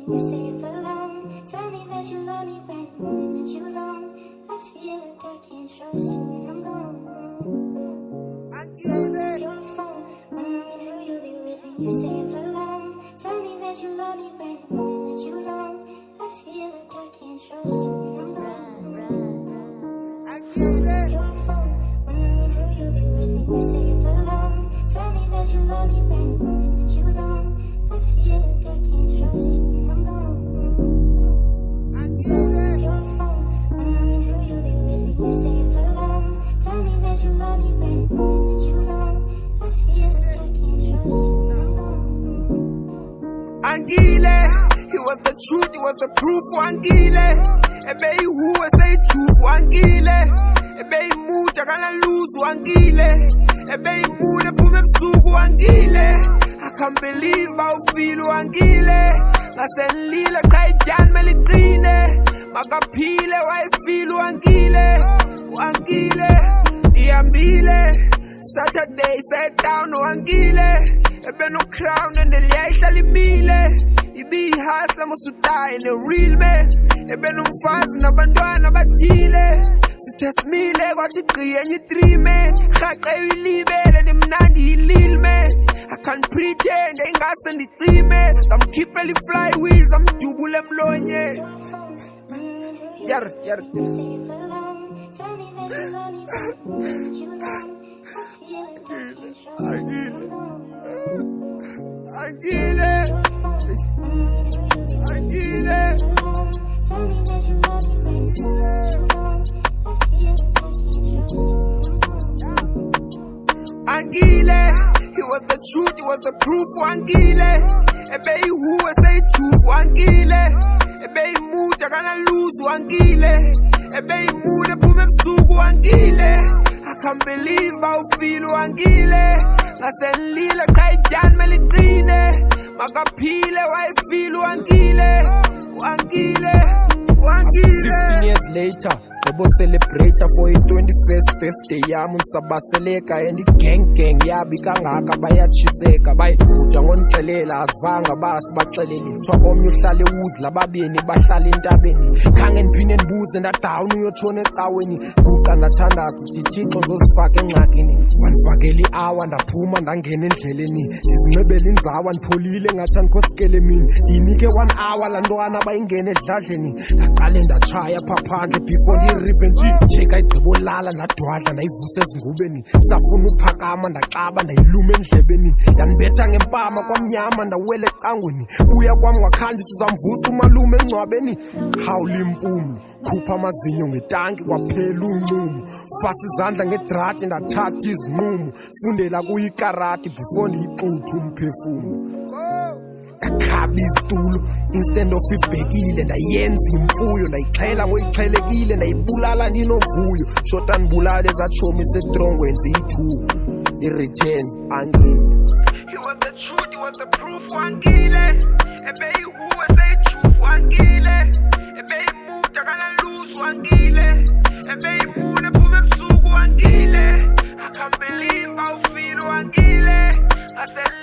you say it for long. Tell me that you love me when that you don't. I feel like I can't trust you when I'm gone. Your phone, wondering who you'll be with when you say it for long. Tell me that you love me when that you don't. I feel like I can't trust you when I'm gone. Your phone, wondering who you'll be with when you say it for long. Tell me that you love me when that you don't. I feel like I can't trust you when I'm gone. Your phone, wondering who you'll be with when you say it for long. Tell me that you love me when that you don't. I feel like I can't trust you when I'm gone. Angile, he was the truth, he was the proof. Angile, ebe who was say truth. Angile, ebe muta kana lose. Angile, ebe muda pume msuku. Angile, I can't believe how I feel. Angile, ngaselila kayijan meliqine. Makapile wa feel. Angile, Angile, diambile. Saturday sat down. Angile, ebe no crown and the light limile. Ibi hasla musuta in the real man. Ebe no mfazi nabantwana bathile. Sithesmile kwathi enye 3 man. Khaqe uyilibele nimnandi ilil man. I can't pretend engase ndicime. Zamkhiphela flywheels amdubule emlonye. Yar. Angile, he was the truth, he was the proof. Angile, ebe who was say truth. Angile, ebe muta kana lose. Angile, ebe muda pume msuku. Angile, I can't believe how I feel. Angile, ngaselila kayijan meliqine. Makapile wa feel. Angile, 15 years later, Obo celebrator for his 21st birthday yami sabaseleka and gang yabi kangaka bayachiseka bayibuda ngonixelela asivanga basibaxeleli kuthiwa omnye uhlale uzla babini bahlala entabeni khange ndiphinde ndibuze ndadown uyotshona ecaweni guqa ndathandaza ukuthi Thixo zosifaka engxakini wanifakela i-hour ndaphuma ndangena endleleni ndizincebela inzawa ndipholile ngathi andikhosikele mini ndiyinike 1 hour laa ntwana bayingene edladleni ndaqale ndatshaya phaphandle before revenge cheka igqibolala ndadwadla ndayivusa ezingubeni safuna uphakama ndaxaba ndayiluma endlebeni yanibetha ngempama kwamnyama ndawela ecangweni buya kwam wakhandi sizamvusa umalume engcwabeni hawula impumlo khupha amazinyo ngetanki kwaphela uncumo fasa izandla ngedrati ndathatha izinqumo fundela kuyikarati before ndiyixuthe umphefumlo akhaba izitulo instead of ibhekile ndayenza imfuyo ndayixhela ngoyixhelekile ndayibulala ndinovuyo shota ndibulala ezatshomi setrongweni ziyi-2 i-return Angile. He was the truth, he was the proof. Angile, ebe who was say truth. Angile, ebe muta kana lose. Angile, ebe muda pume msuku. Angile, I can't believe how I feel. Angile, I said